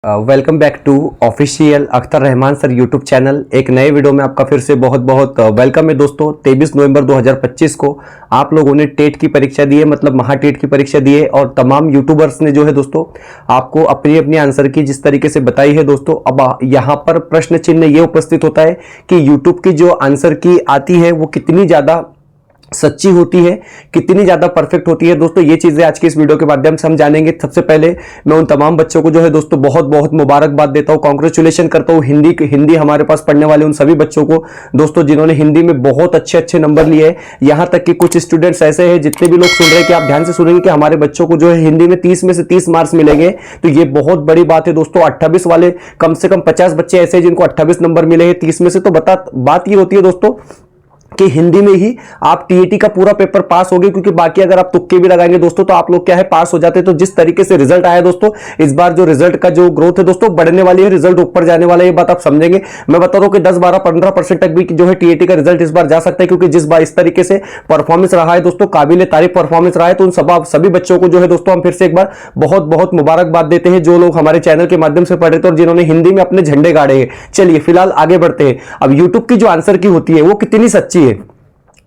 Welcome back to official Akhtar Rahman sir YouTube channel. एक नए video में आपका फिर से बहुत बहुत वेलकम है दोस्तों। 23 नवंबर 2025 को आप लोगों ने टेट की परीक्षा दी है, मतलब महाटेट की परीक्षा दी है, और तमाम यूट्यूबर्स ने जो है दोस्तों आपको अपनी अपनी आंसर की जिस तरीके से बताई है दोस्तों। अब यहाँ पर प्रश्न चिन्ह ये उपस्थित होता है कि यूट्यूब की जो आंसर की आती है वो कितनी ज्यादा सच्ची होती है, कितनी ज्यादा परफेक्ट होती है दोस्तों। ये चीजें आज के इस वीडियो के माध्यम से हम जानेंगे। सबसे पहले मैं उन तमाम बच्चों को जो है दोस्तों बहुत बहुत मुबारकबाद देता हूं, कांग्रेचुलेशन करता हूं हिंदी हमारे पास पढ़ने वाले उन सभी बच्चों को दोस्तों जिन्होंने हिंदी में बहुत अच्छे अच्छे नंबर लिए हैं। यहां तक कि कुछ स्टूडेंट्स ऐसे हैं, जितने भी लोग सुन रहे हैं कि आप ध्यान से सुनेंगे कि हमारे बच्चों को जो है हिंदी में 30 में से 30 मार्क्स मिलेंगे, तो ये बहुत बड़ी बात है दोस्तों। 28 वाले कम से कम 50 बच्चे ऐसे हैं जिनको 28 नंबर मिले हैं 30 में से। तो बात ये होती है दोस्तों कि हिंदी में ही आप टीईटी का पूरा पेपर पास हो गए, क्योंकि बाकी अगर आप तुक्के भी लगाएंगे दोस्तों तो आप लोग क्या है पास हो जाते। तो जिस तरीके से रिजल्ट आया दोस्तों, इस बार जो रिजल्ट का जो ग्रोथ है दोस्तों बढ़ने वाली है, रिजल्ट ऊपर जाने वाला है, ये बात आप समझेंगे। मैं बता रहा हूं कि 10, 12, 15% तक भी जो है टीईटी का रिजल्ट इस बार जा सकता है, क्योंकि जिस बार इस तरीके से परफॉर्मेंस रहा है दोस्तों, काबिल तारीफ परफॉर्मेंस रहा है। तो उन सभी बच्चों को जो है दोस्तों हम फिर से एक बार बहुत बहुत मुबारकबाद देते हैं, जो लोग हमारे चैनल के माध्यम से पढ़े थे और जिन्होंने हिंदी में अपने झंडे गाड़े हैं। चलिए फिलहाल आगे बढ़ते हैं। अब यूट्यूब की जो आंसर की होती है वो कितनी सच्ची है,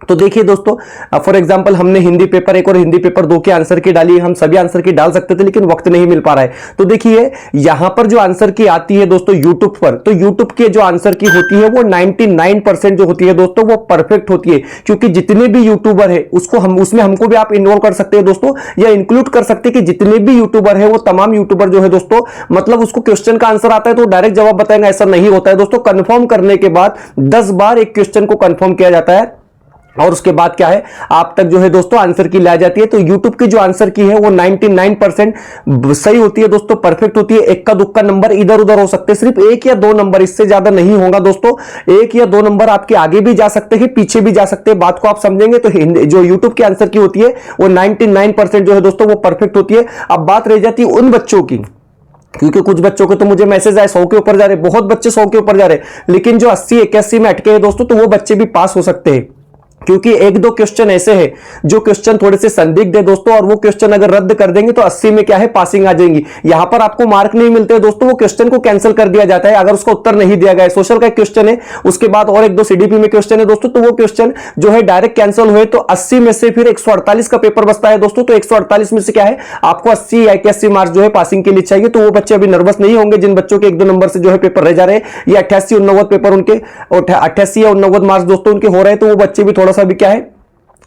तो देखिए दोस्तों, फॉर एग्जांपल हमने हिंदी पेपर 1 और हिंदी पेपर 2 की आंसर की डाली। हम सभी आंसर की डाल सकते थे लेकिन वक्त नहीं मिल पा रहा है। तो देखिए यहां पर जो आंसर की आती है दोस्तों यूट्यूब पर, तो यूट्यूब की जो आंसर की होती है वो 99% जो होती है दोस्तों वो परफेक्ट होती है, क्योंकि जितने भी यूट्यूबर है उसमें हमको भी आप इन्वॉल्व कर सकते हैं दोस्तों, या इंक्लूड कर सकते हैं कि जितने भी यूट्यूबर है वो तमाम यूट्यूबर जो है दोस्तों, मतलब उसको क्वेश्चन का आंसर आता है तो डायरेक्ट जवाब बताएंगे, ऐसा नहीं होता है दोस्तों। कंफर्म करने के बाद 10 बार एक क्वेश्चन को कंफर्म किया जाता है और उसके बाद क्या है आप तक जो है दोस्तों आंसर की ला जाती है। तो YouTube की जो आंसर की है वो 99% सही होती है दोस्तों, परफेक्ट होती है। इक्का दुक्का नंबर इधर उधर हो सकते हैं, सिर्फ 1 या 2 नंबर, इससे ज्यादा नहीं होगा दोस्तों। 1 या 2 नंबर आपके आगे भी जा सकते हैं, पीछे भी जा सकते हैं, बात को आप समझेंगे। तो जो YouTube की आंसर की होती है वो 99% जो है दोस्तों वो परफेक्ट होती है। अब बात रह जाती है उन बच्चों की, क्योंकि कुछ बच्चों के तो मुझे मैसेज आए 100 के ऊपर जा रहे, बहुत बच्चे 100 के ऊपर जा रहे, लेकिन जो 80, 81 में अटके हैं दोस्तों, तो वो बच्चे भी पास हो सकते हैं, क्योंकि 1-2 क्वेश्चन ऐसे हैं जो क्वेश्चन थोड़े से संदिग्ध है दोस्तों, और वो क्वेश्चन अगर रद्द कर देंगे तो 80 में क्या है पासिंग आ जाएंगी। यहां पर आपको मार्क नहीं मिलते दोस्तों, वो क्वेश्चन को कैंसिल कर दिया जाता है अगर उसका उत्तर नहीं दिया गया है। सोशल का एक क्वेश्चन है, उसके बाद और 1-2 सीडीपी में क्वेश्चन है दोस्तों, तो वो क्वेश्चन जो है डायरेक्ट कैंसिल हुए तो 80 में से फिर 148 का पेपर बचता है दोस्तों। तो 148 में से क्या है आपको 80 या 81 मार्क्स जो है पासिंग के लिए चाहिए। तो वो बच्चे अभी नर्वस नहीं होंगे जिन बच्चों के 1-2 नंबर से जो है पेपर रह जा रहे हैं, या 88, 89 पेपर उनके 88 या 89 मार्क्स दोस्तों उनके हो रहे हैं, तो वो बच्चे भी थोड़ा सा भी क्या है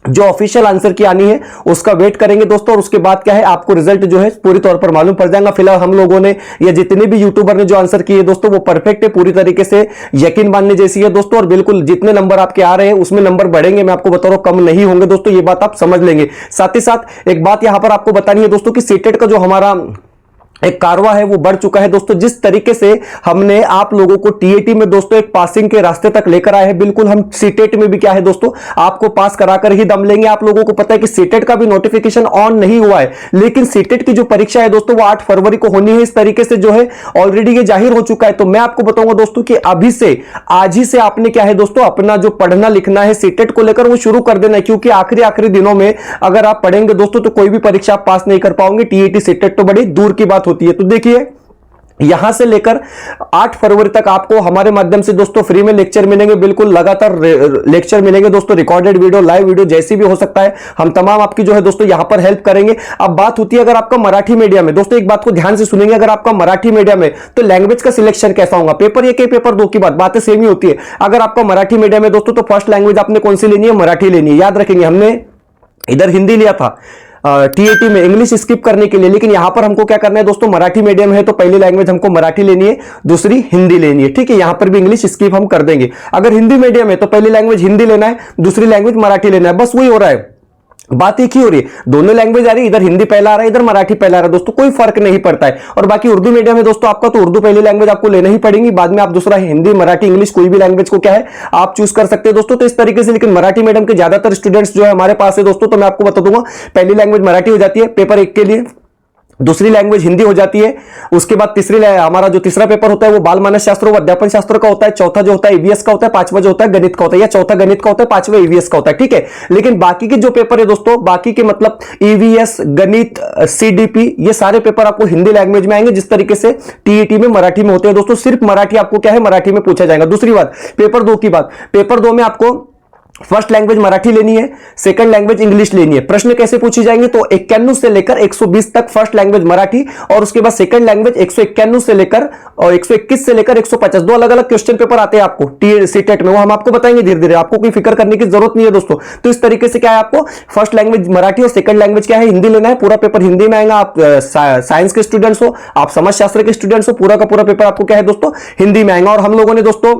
जो ऑफिशियल आंसर की आनी है उसका वेट करेंगे दोस्तों। और उसके बाद क्या है आपको रिजल्ट जो है पूरी तौर पर मालूम पड़ जाएगा। फिलहाल हम लोगों ने या जितने भी यूट्यूबर ने जो आंसर किए दोस्तों वो परफेक्ट है, पूरी तरीके से यकीन मानने जैसी है दोस्तों। और बिल्कुल जितने नंबर आपके आ रहे हैं उसमें नंबर बढ़ेंगे, मैं आपको बता रहा हूं कम नहीं होंगे दोस्तों, ये बात आप समझ लेंगे। साथ ही साथ एक बात यहां पर आपको बतानी है दोस्तों कि सीटेट का जो हमारा एक कारवा है वो बढ़ चुका है दोस्तों। जिस तरीके से हमने आप लोगों को टीएटी में दोस्तों एक पासिंग के रास्ते तक लेकर आए हैं, बिल्कुल हम सीटेट में भी क्या है दोस्तों आपको पास कराकर ही दम लेंगे। आप लोगों को पता है कि सीटेट का भी नोटिफिकेशन ऑन नहीं हुआ है, लेकिन सीटेट की जो परीक्षा है दोस्तों वो 8 फरवरी को होनी है। इस तरीके से जो है ऑलरेडी ये जाहिर हो चुका है। तो मैं आपको बताऊंगा दोस्तों कि अभी से आज ही से आपने क्या है दोस्तों अपना जो पढ़ना लिखना है सीटेट को लेकर वो शुरू कर देना है, क्योंकि आखिरी दिनों में अगर आप पढ़ेंगे दोस्तों तो कोई भी परीक्षा आप पास नहीं कर पाओगे। टीएटी सीटेट तो बड़ी दूर की बात होती है। तो देखिए यहां से लेकर 8 फरवरी तक आपको हमारे माध्यम से दोस्तों फ्री में लेक्चर मिलेंगे, बिल्कुल लगातार लेक्चर मिलेंगे दोस्तों, रिकॉर्डेड वीडियो, लाइव वीडियो जैसी भी हो सकता है हम तमाम आपकी जो है दोस्तों यहां पर हेल्प करेंगे। अब बात होती है अगर आपका मराठी मीडियम है दोस्तों, एक बात को ध्यान से सुनेंगे, अगर आपका मराठी मीडियम है तो लैंग्वेज का सिलेक्शन कैसा होगा। पेपर 1 के पेपर 2 की बातें सेम ही होती है। अगर आपका मराठी मीडियम है दोस्तों तो फर्स्ट लैंग्वेज आपने कौन सी लेनी है, मराठी लेनी है। याद रखेंगे हमने इधर हिंदी लिया था टीएटी में, इंग्लिश स्किप करने के लिए, लेकिन यहां पर हमको क्या करना है दोस्तों मराठी मीडियम है तो पहली लैंग्वेज हमको मराठी लेनी है, दूसरी हिंदी लेनी है, ठीक है। यहां पर भी इंग्लिश स्किप हम कर देंगे। अगर हिंदी मीडियम है तो पहली लैंग्वेज हिंदी लेना है, दूसरी लैंग्वेज मराठी लेना है, बस वही हो रहा है, बात एक ही हो रही है। दोनों लैंग्वेज आ रही है, इधर हिंदी पहला आ रहा है, इधर मराठी पहला आ रहा है दोस्तों, कोई फर्क नहीं पड़ता है। और बाकी उर्दू मीडियम है दोस्तों आपका, तो उर्दू पहली लैंग्वेज आपको लेना ही पड़ेगी, बाद में आप दूसरा हिंदी, मराठी, इंग्लिश कोई भी लैंग्वेज को क्या है आप चूज कर सकते हैं दोस्तों। तो इस तरीके से, लेकिन मराठी मीडियम के ज्यादातर स्टूडेंट्स जो है हमारे पास है दोस्तों, तो मैं आपको बता दूंगा पहली लैंग्वेज मराठी हो जाती है पेपर 1 के लिए, दूसरी लैंग्वेज हिंदी हो जाती है। उसके बाद हमारा जो तीसरा पेपर होता है वो बाल मानस शास्त्र व अध्यापन शास्त्र का होता है। चौथा जो होता है ईवीएस का होता है। पांचवा जो होता है गणित का होता है, या चौथा गणित का होता है, पांचवा ईवीएस का होता है, ठीक है। लेकिन बाकी के जो पेपर है दोस्तों, बाकी के मतलब ईवीएस, गणित, सीडीपी, ये सारे पेपर आपको हिंदी लैंग्वेज में आएंगे, जिस तरीके से टीईटी में मराठी में होते हैं दोस्तों। सिर्फ मराठी आपको क्या है, मराठी में पूछा जाएगा। दूसरी बात, पेपर 2 की बात, पेपर 2 में आपको फर्स्ट लैंग्वेज मराठी लेनी है, सेकंड लैंग्वेज इंग्लिश लेनी है। प्रश्न कैसे पूछे जाएंगे, तो 91 से लेकर 120 तक फर्स्ट लैंग्वेज मराठी, और उसके बाद सेकंड लैंग्वेज 191 से लेकर और 121 से लेकर 150, दो अलग अलग क्वेश्चन पेपर आते हैं आपको सीटेट में, वो हम आपको बताएंगे धीरे धीरे, आपको कोई फिक्र करने की जरूरत नहीं है दोस्तों। तो इस तरीके से क्या है, आपको फर्स्ट लैंग्वेज मराठी और सेकंड लैंग्वेज क्या है, हिंदी लेना है। पूरा पेपर हिंदी में आएगा। आप साइंस के स्टूडेंट्स हो, आप समाजशास्त्र के स्टूडेंट्स हो, पूरा का पूरा पेपर आपको क्या है दोस्तों, हिंदी में आएगा। और हम लोगों ने दोस्तों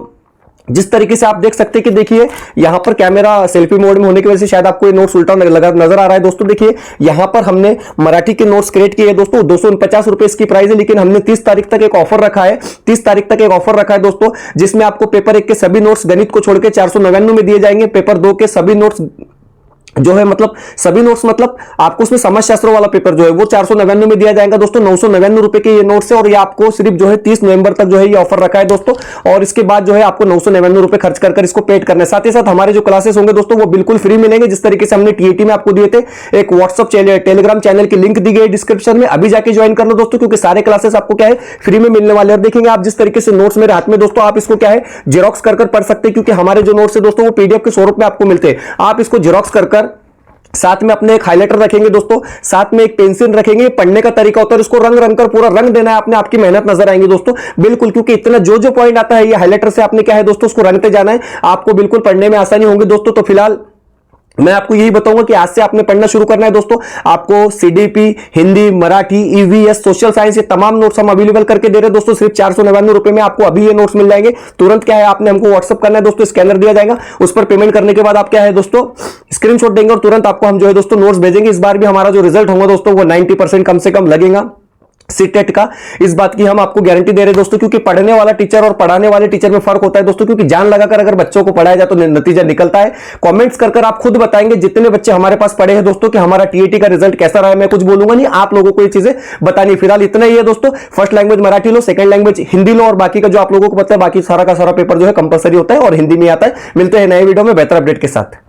जिस तरीके से आप देख सकते हैं कि देखिए यहां पर कैमरा सेल्फी मोड में होने की वजह से शायद आपको ये नोट्स उल्टा नजर आ रहा है दोस्तों। देखिए यहां पर हमने मराठी के नोट्स क्रिएट किए हैं दोस्तों। 249 रुपए इसकी प्राइस है, लेकिन हमने 30 तारीख तक एक ऑफर रखा है। 30 तारीख तक एक ऑफर रखा है दोस्तों, जिसमें आपको पेपर 1 के सभी नोट्स गणित को छोड़कर 499 में दिए जाएंगे। पेपर 2 के सभी नोट्स जो है मतलब सभी नोट्स मतलब आपको उसमें समाजशास्त्र वाला पेपर जो है वो 499 में दिया जाएगा दोस्तों। 999 रुपए के ये नोट्स है, और ये आपको सिर्फ जो है 30 नवंबर तक जो है ये ऑफर रखा है दोस्तों। और इसके बाद जो है आपको 999 रुपए खर्च कर इसको पेड करना है। साथ ही साथ हमारे जो क्लासेस होंगे दोस्तों वो बिल्कुल फ्री मिलेंगे, जिस तरीके से हमने टीएटी में आपको दिए थे। एक व्हाट्सअप टेलीग्राम चैनल की लिंक दी गई डिस्क्रिप्शन में, अभी जाके ज्वाइन कर लो दोस्तों, क्योंकि सारे क्लासेस आपको क्या है फ्री में मिलने वाले। और देखेंगे आप जिस तरीके से नोट्स मेरे हाथ में दोस्तों, आप इसको क्या है जेरॉक्स कर पढ़ सकते हैं, क्योंकि हमारे जो नोट्स है दोस्तों वो पीडीएफ के स्वरूप में आपको मिलते हैं। आप इसको जेरॉक्स कर साथ में अपने एक हाइलाइटर रखेंगे दोस्तों, साथ में एक पेंसिल रखेंगे। पढ़ने का तरीका होता है, इसको रंग कर पूरा रंग देना है आपने, आपकी मेहनत नजर आएंगी दोस्तों बिल्कुल, क्योंकि इतना जो पॉइंट आता है ये हाइलाइटर से आपने क्या है दोस्तों उसको रंगते जाना है। आपको बिल्कुल पढ़ने में आसानी होगी दोस्तों। तो फिलहाल मैं आपको यही बताऊंगा कि आज से आपने पढ़ना शुरू करना है दोस्तों। आपको CDP, Hindi, Marathi, EVS, social science, ये तमाम नोट्स हम अवेलेबल करके दे रहे हैं दोस्तों। सिर्फ 499 रुपए में आपको अभी ये नोट्स मिल जाएंगे। तुरंत क्या है, आपने हमको व्हाट्सअप करना है दोस्तों, स्कैनर दिया जाएगा, उस पर पेमेंट करने के बाद आप क्या है दोस्तों स्क्रीनशॉट देंगे, और तुरंत आपको हम जो है दोस्तों नोट्स भेजेंगे। इस बार भी हमारा जो रिजल्ट होगा दोस्तों वो 90% कम से कम लगेगा सीटेट का। इस बात की हम आपको गारंटी दे रहे हैं दोस्तों, क्योंकि पढ़ने वाला टीचर और पढ़ाने वाले टीचर में फर्क होता है दोस्तों। क्योंकि जान लगाकर अगर बच्चों को पढ़ाया जाए तो नतीजा निकलता है। कमेंट्स कर आप खुद बताएंगे जितने बच्चे हमारे पास पढ़े हैं दोस्तों कि हमारा टीएटी का रिजल्ट कैसा रहा है। मैं कुछ बोलूंगा नहीं, आप लोगों को ये चीजें बतानी। फिलहाल इतना ही है दोस्तों। फर्स्ट लैंग्वेज मराठी लो, सेकंड लैंग्वेज हिंदी लो, और बाकी का जो आप लोगों को पता है बाकी सारा का सारा पेपर जो है कंपलसरी होता है और हिंदी में आता है। मिलते हैं नए वीडियो में बेहतर अपडेट के साथ।